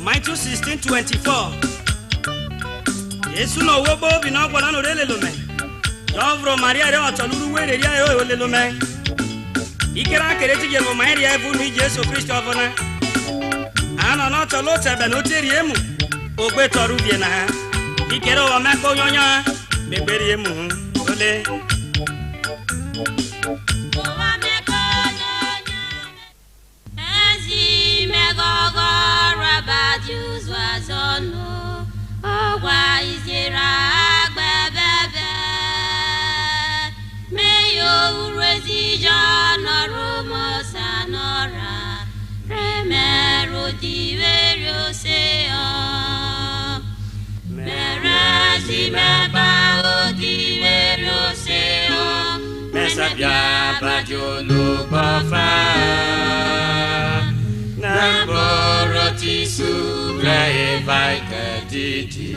Matthew 16:24. Yesu no wobo bi na gbola no rele lume. Jovro Maria re otoluru were ria e ole lume. Ikera kere ti je mo Maria e bu ni Jesu Kristo ofona. Ana no tolo tebe no teri emu. Ogbe toru bi na ha. Ikere o ma ko nyonya beberi emu ole. Sabia badio lo bafa na boroti subre vai kaditi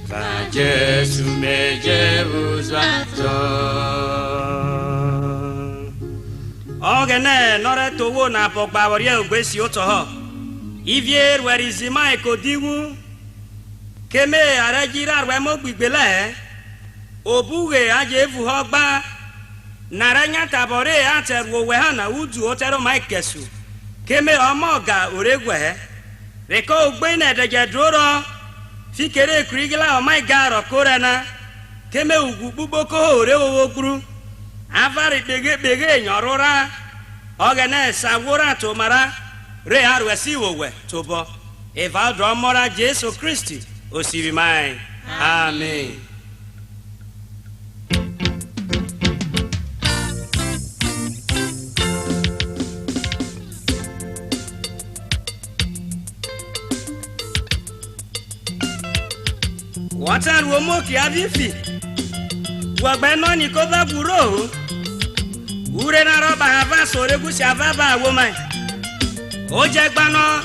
va Jesu meje uzwato Oghene nore towo na pogba wori ogbesi oto ho Ivier werizima ekodiwu keme arejira rwe mo gbigbele obuwe aje evu ho gba Naranya tabore ateru we ha na udu otero maikesu keme omoga oregwe reko ogbe na edeje duro fikere krigila o my god korana keme ugwu buboko ore owogburu avari bege nyorura Oghene sawura to mara re arwesi wowe tobo eva dro mora Jesu Kristi osiri mai amen. Watan womo ki avifi wagbe no ni ko ba buro ure na roba hava sore gusi avava wo mai o je gbano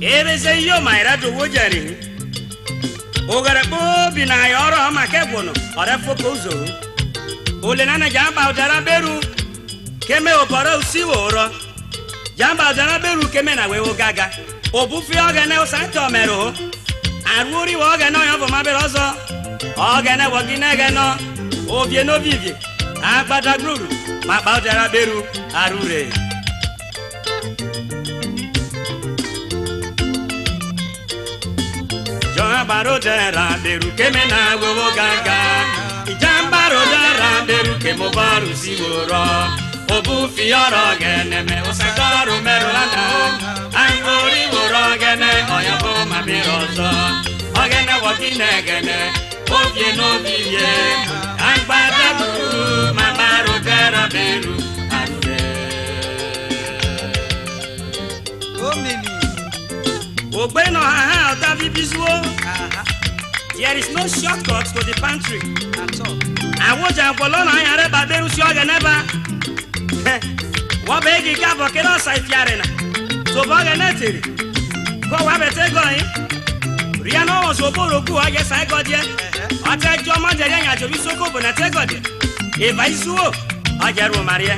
ereze yo mai rado wo jeri o gare bo bi na yoro ma ke gbono ore foko zo o le na jamba odara beru keme oboro usi woro jamba odara beru keme na we wo gaga obufi Oghene o santo mero Arure Oghene no yavo maberozo Oghene wogine geno obie no vivie agbada gruru ma ba odara beru Arure Joa barodera beru keme na wowo gaga Ijambaro dara beru kemo baru siworo obufi Oghene me osagaro merolana Angori Oghene oyabo maberozo Oghene wogine gene obie no vivie agbada guru mabaro dera beru Arure Ogbe no ha ota bibisuo There is no shortcut to the pantry at all Awoja gwolo na yare ba beru si Oghene ba Wo begi ka bokero sai fiare na so Oghene tiri ko wa bete goyin Riano was oborogu aye sai godie ate jo ma jere yan ajobi Isoko bona te godie e vai suo ajeru Maria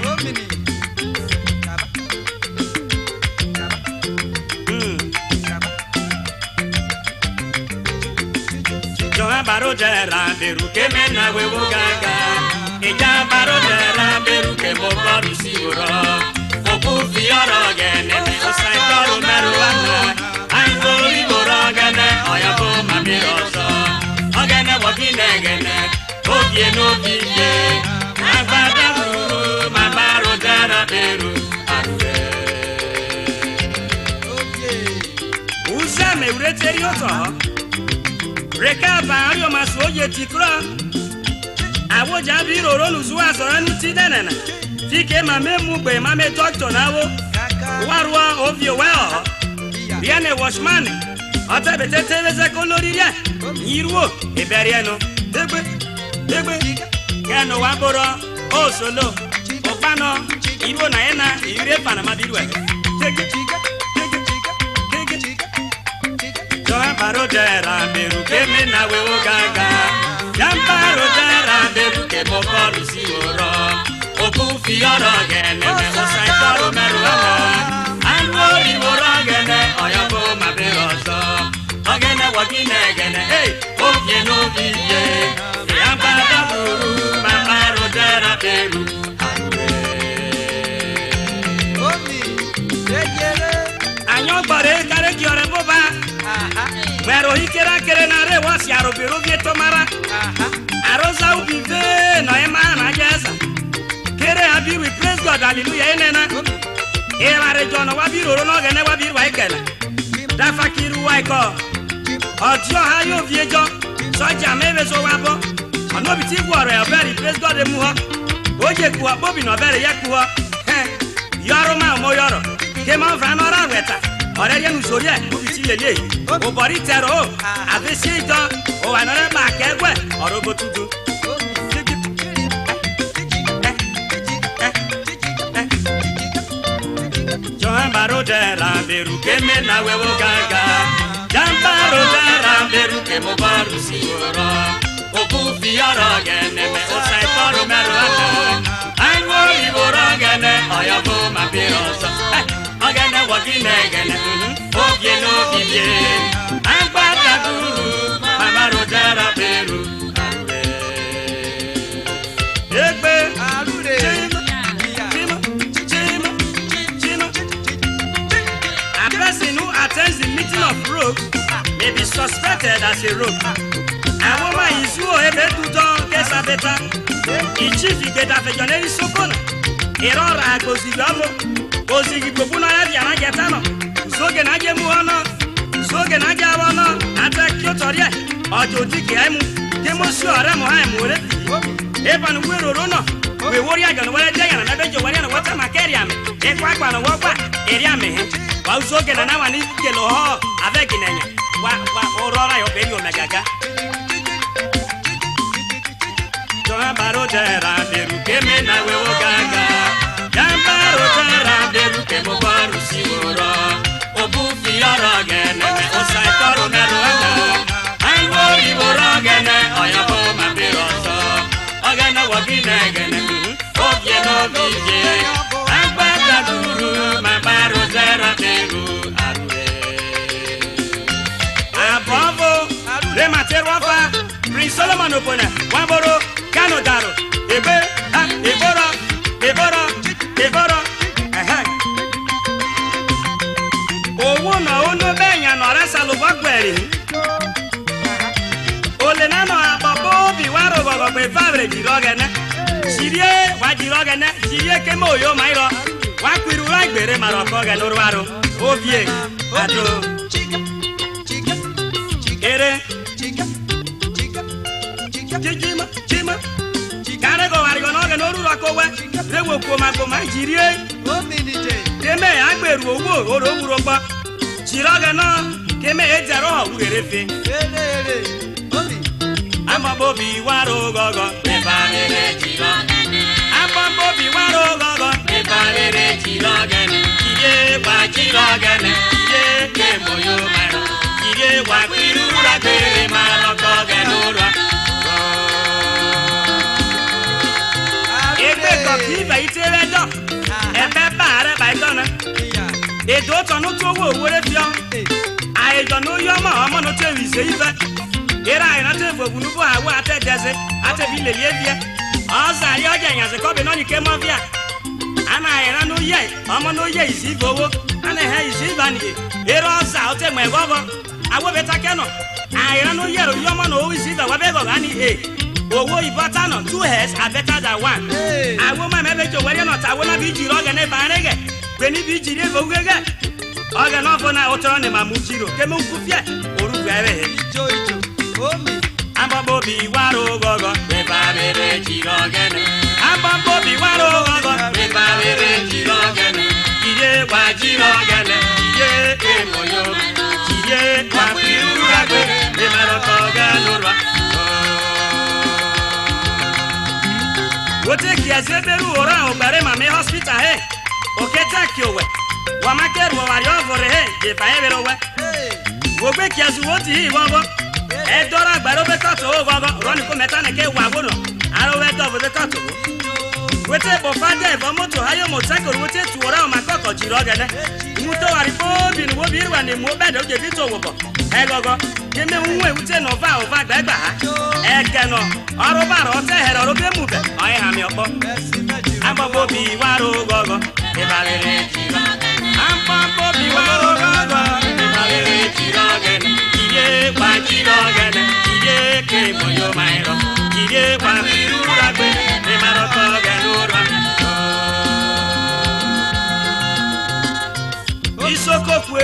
Joa barodera beru keme na wewo gaga eja barodera beru kemo baru siworo obufi Oghene me osakaro meruana Angoli Oghene oyabo maberozo Oghene wogine gene obie no vivie agbada guru mabaro dara beru Arure Uza me ureteri oto Reka ba ario masoje tikra Awoja bi roro nuzu asora ni tidenena Fike mamemu gbe mame doctor nawo Warwa ovio well Biane washman ata betete leze kolori ria Yiruo eberiano Degbe Keno waboro o solo Ogbano Ibo na ena ire pana madirwe Tege Joa barodera beru keme na wewo gaga Jambaro dera beru kemo boru siworo Obufi Oghene me osakaro meruana Angori Oghene oyabo maberozo hikera kere na re wasi arobero vieto mara. Arosa ubive no ema na jeza. Kere abi we praise God hallelujah enena. E mare jono wa biro no gene wa biro wa ikele. Da fakiru wa iko. Ojo ha yo viejo. Soja mebe so wa bo. Ono bi ti gwore ya very praise God emu ho. Oje kuwa bobi no very yakuwa. Yoro ma mo yoro. Ke ma fra no ra weta. Ore ye nu sori e obi ti lele. O bori tero. Avesi do. O anore ba ke gwe. Orobo tudu. Jambaro dera beru ke me na wewo gaga. Jambaro dera beru ke mo baru siora. Obu fiara gene me o sai toro mero. Ai wori wora gene ayabo ma pirosa. Agene wagine gene. Obie no bibie. Ai bata guru. Jambaro dera beru. Egbe Arure. A person who attends the meeting of rogues may be suspected as a rogue. A woman is who ebe tuto kesa beta. Ichifi geta fejoneri sokona. Erora gozigomo. Gozigobu na ya diana getano. Soge na je muono. Soge na je awono. Ata kyotoria. Ojo dike aimu. Kemo si ore mo aimu re. Eba nu wero rono. We worry aga no wale jaya na bejo wale na wata makeria me. E kwa kwa no wokwa eria me. Wa usoge na wani kelo ho avec nenya. Wa orora yo beri omegaga. Jambaro dera beru keme na we ogaga. Jambaro dera beru kemo baru siwora. Obu fiara gene me osai toro mero aga. Ai wori wora gene ayabo mabiroso. Agana wagine gene. Obie no bije. Agbada duru mabaro dera beru arure. Abavo le materofa Prince Solomon opone waboro kano daro ebe ha eboro owo na ono benya no resa lo gbagbere ole na no ababo bi waro gogo pe fabre dirogene sirie wa dirogene sirie ke moyo mairo wa kwiru wa gbere maroko ge norwaro ovie ado ere chima kare go wari go no ge noru ro ko we rewo ko ma jirie o minite keme agberu owo oro wuro pa jiroge no keme ejero ho urerefe ere obi ama bobi waro gogo be balere jiroge ama bobi waro gogo be balere jiroge jirie ba jiroge jirie ke moyo maro jirie wa kwiru ra be maro ko ge nora ebe ko ki ba itere do ebe bare ba igona edo to no to wo wore fio ai do no yo mo no te wi se ife era ai na te fogu nu bo awo ate deze ate bi le lievie oza yo je yan se ko be no ni ke mo via ana ai na no ye omo no ye isi bowo ana he isi ba ni era oza o te mo egogo awo beta ke no ai na no ye ro yo mo no o isi da wa be go ani owo ibata no 2 heads are better than one awo ma me bejo were no ta wo na bi jiro ge ne ba rege pe ni bi jire bo gege oge no fo na otoro ne ma mu jiro ke mu kufie oru gere he ijo omi ambabo bi waro gogo be ba bere jiro ge ne ambabo bi waro gogo be ba bere jiro ge ne iye wa jiro ge ne iye ke moyo iye wa bi ura gbe be ma ro ko ga lorwa wote kiazeberu ora obare mame hospital he oketa kiowe wa makeru wa rio vore he je baebero we wo gbe kiazu woti hi wogo e dora gbaro be toto ogogo roni ko meta ne ke wa wono aro we do be toto wote bo fade bo moto hayo motakoro wote tu ora ma koko jiro gene muto wari bo bi ni wo bi rwa ni mo be do je bi to wo bo e gogo keme unwe wote no va ova gbagba ha e keno oro ba ro te hero ro be mu be oyin ha mi opo ambo bi waro gogo e balere jiro ambo bi waro gogo e balere jiro gene iye wa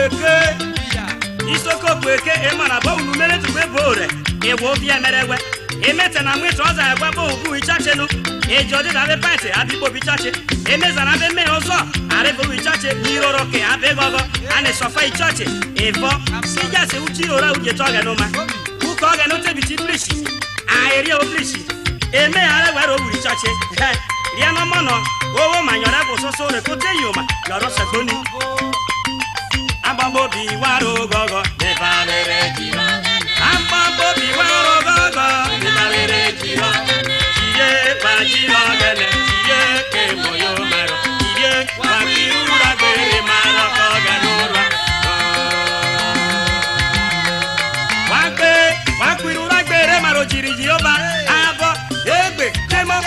kweke Isoko kweke emana ba unu mere tu bebore ewo bi emerewe emete na mwe troza agba bo obu ichachenu ejodi na be pate abibo bichache emeza na be me ozo arebo bichache niroro ke abegogo ane sofa ichache evo sija se uchi ora uje toga no ma uko ga no te biti blishi aeri o blishi eme are wero obu ichache ria no mono owo manyora bo soso re kote yoma loro sekoni Ambambo bi waro gogo de valere jiro Ambambo bi waro gogo de valere jiro Iye pa jiro gele iye ke moyo maro Iye pa kirura gele maro koganura Wakirura gele maro jiri jioba Abo egbe chema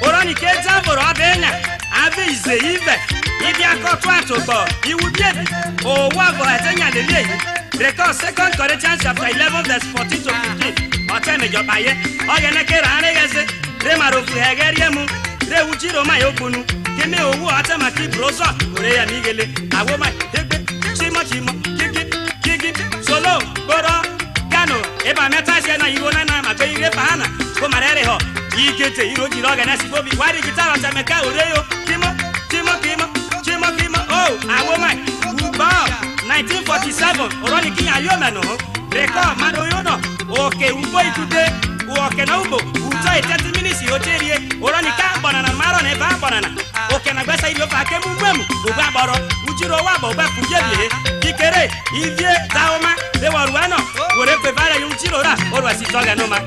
Orani keza boro abenya Abe ize ive Ibi akotu atobo Iwu biebi Owa go etenya lele Record 2 Corinthians chapter 11 verse 14 to 15 Oteme jobaye Oghene kera aregeze Re marofu hegeriemu Re ujiro ma yokunu Keme owu atema kibrozo Ore ya migele Awoma hegbe Chimo Kiki Solo Goro Gano Eba metashe na irona na Mabe ire pahana Komarere ho Ikete iro jiro Oghene sibobi Wari gitara temeka oreyo Kimo Oh awoma Uba 1947 Oroni kinya yomeno Record madoyono Oke ubo itude Oke na ubo Utoe 30 minutes yoterie Oroni kambona na maro ne bambona Oke na gwesa ilio fake mumwemu Uba boro Ujiro wabo uba kujebye Kikere Ivye Taoma Dewaruano Urepe vare yunchiro ra Orwa sitoga noma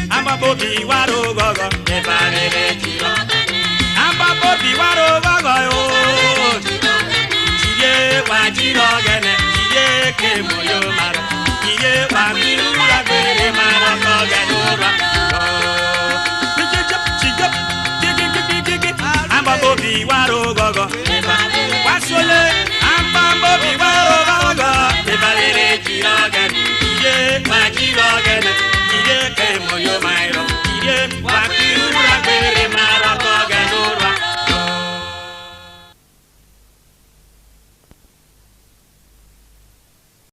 Amba bobi waro gogo Ebarele jiro Amba bobi waro gogo yo Iye wa jiro gene Iye ke moyo maro Iye wa mirura gere maro kogenura Amba bobi waro gogo